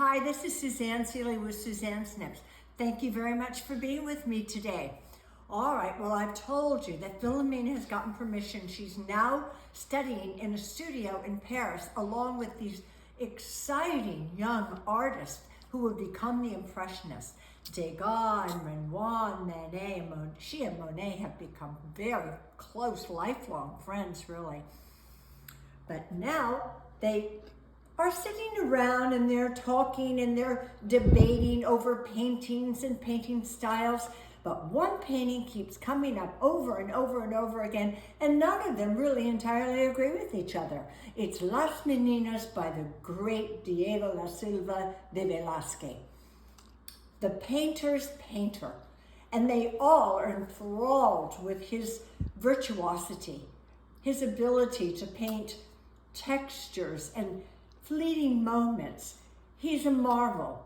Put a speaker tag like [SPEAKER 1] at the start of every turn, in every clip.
[SPEAKER 1] Hi, this is Suzanne Seeley with Suzanne Snips. Thank you very much for being with me today. All right, well, I've told you that Filamina has gotten permission. She's now studying in a studio in Paris along with these exciting young artists who will become the impressionists. Degas and Renoir, Monet, she and Monet have become very close, lifelong friends, really. But now they are sitting around and they're talking and they're debating over paintings and painting styles. But one painting keeps coming up over and over and over again, and none of them really entirely agree with each other. It's Las Meninas by the great Diego de Velazquez, the painter's painter. And they all are enthralled with his virtuosity, his ability to paint textures and fleeting moments. He's a marvel.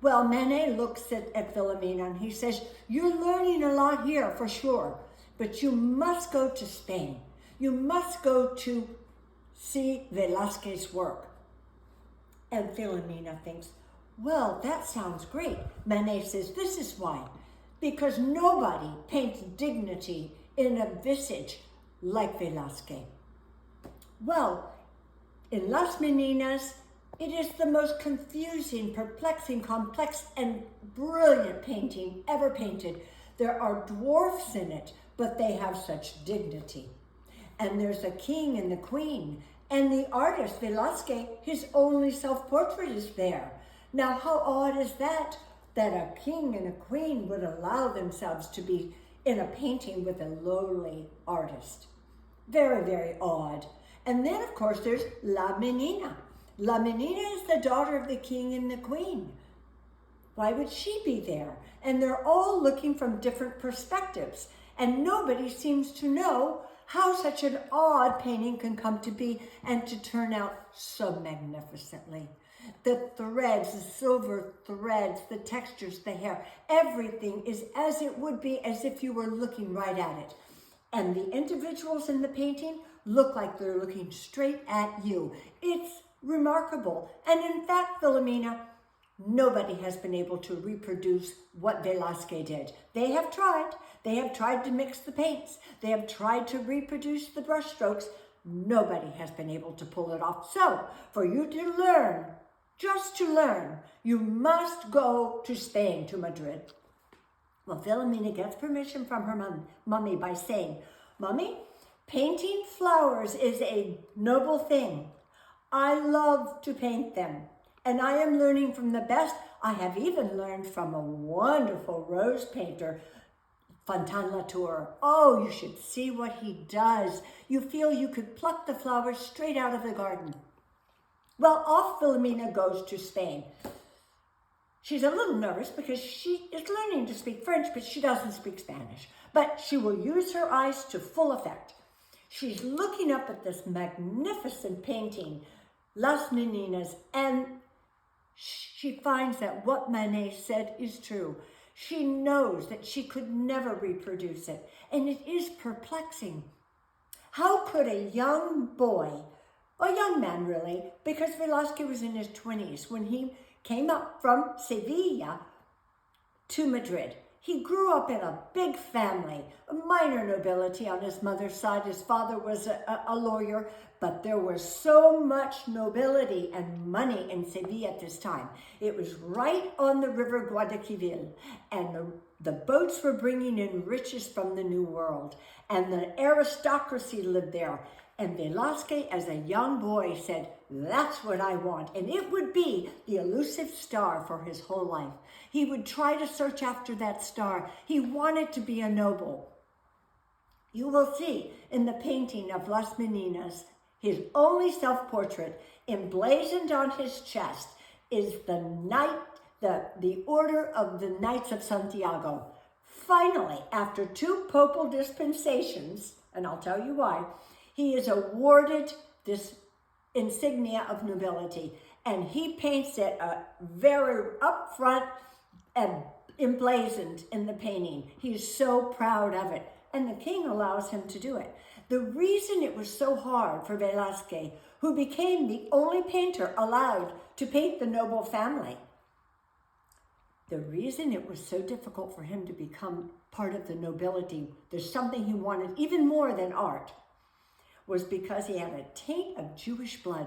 [SPEAKER 1] Well, Monet looks at Filamina and he says, "You're learning a lot here for sure, but you must go to Spain. You must go to see Velazquez's work." And Filamina thinks, well, that sounds great. Monet says, this is why. Because nobody paints dignity in a visage like Velazquez. Well, in Las Meninas, it is the most confusing, perplexing, complex, and brilliant painting ever painted. There are dwarfs in it, but they have such dignity. And there's a king and the queen, and the artist, Velazquez, his only self-portrait is there. Now, how odd is that a king and a queen would allow themselves to be in a painting with a lowly artist? Very, very odd. And then, of course, there's La Menina. La Menina is the daughter of the king and the queen. Why would she be there? And they're all looking from different perspectives. And nobody seems to know how such an odd painting can come to be and to turn out so magnificently. The threads, the silver threads, the textures, the hair, everything is as it would be as if you were looking right at it. And the individuals in the painting look like they're looking straight at you. It's remarkable. And in fact, Filamina, nobody has been able to reproduce what Velazquez did. They have tried. They have tried to mix the paints. They have tried to reproduce the brushstrokes. Nobody has been able to pull it off. So, for you to learn, just to learn, you must go to Spain, to Madrid. Well, Filamina gets permission from her mummy by saying, "Mummy, painting flowers is a noble thing. I love to paint them, and I am learning from the best. I have even learned from a wonderful rose painter, Fontaine-Latour. Oh, you should see what he does. You feel you could pluck the flowers straight out of the garden." Well, off Filamina goes to Spain. She's a little nervous because she is learning to speak French, but she doesn't speak Spanish. But she will use her eyes to full effect. She's looking up at this magnificent painting, Las Meninas, and she finds that what Monet said is true. She knows that she could never reproduce it, and it is perplexing. How could a young boy, a young man really, because Velazquez was in his 20s when he came up from Sevilla to Madrid. He grew up in a big family, a minor nobility on his mother's side. His father was a lawyer, but there was so much nobility and money in Sevilla at this time. It was right on the river Guadalquivir, and the boats were bringing in riches from the New World, and the aristocracy lived there. And Velazquez, as a young boy, said, "That's what I want." And it would be the elusive star for his whole life. He would try to search after that star. He wanted to be a noble. You will see in the painting of Las Meninas, his only self-portrait, emblazoned on his chest, is the Order of the Knights of Santiago. Finally, after 2 papal dispensations, and I'll tell you why, he is awarded this insignia of nobility, and he paints it very upfront and emblazoned in the painting. He's so proud of it, and the king allows him to do it. The reason it was so hard for Velazquez who became the only painter allowed to paint the noble family. The reason it was so difficult for him to become part of the nobility, there's something he wanted even more than art, was because he had a taint of Jewish blood,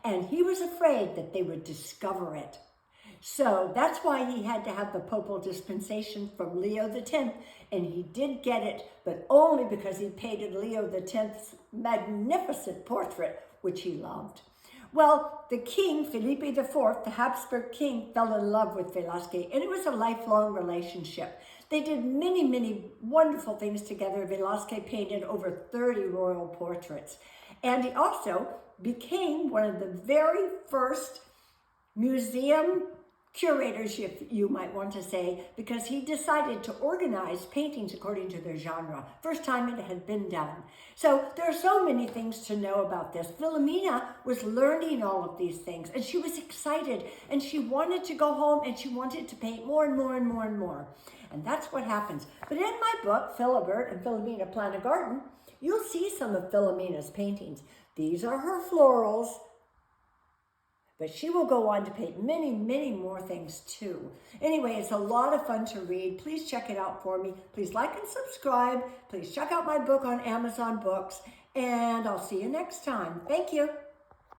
[SPEAKER 1] and he was afraid that they would discover it. So that's why he had to have the papal dispensation from Leo X, and he did get it, but only because he painted Leo X's magnificent portrait, which he loved. Well, the king, Felipe IV, the Habsburg king, fell in love with Velazquez, and it was a lifelong relationship. They did many, many wonderful things together. Velazquez painted over 30 royal portraits, and he also became one of the very first museum curators, if you might want to say, because he decided to organize paintings according to their genre. First time it had been done. So there are so many things to know about this. Filamina was learning all of these things, and she was excited, and she wanted to go home, and she wanted to paint more and more and more and more. And that's what happens. But in my book, Philibert and Filamina Plant a Garden, you'll see some of Filamina's paintings. These are her florals, but she will go on to paint many, many more things too. Anyway, it's a lot of fun to read. Please check it out for me. Please like and subscribe. Please check out my book on Amazon Books, and I'll see you next time. Thank you.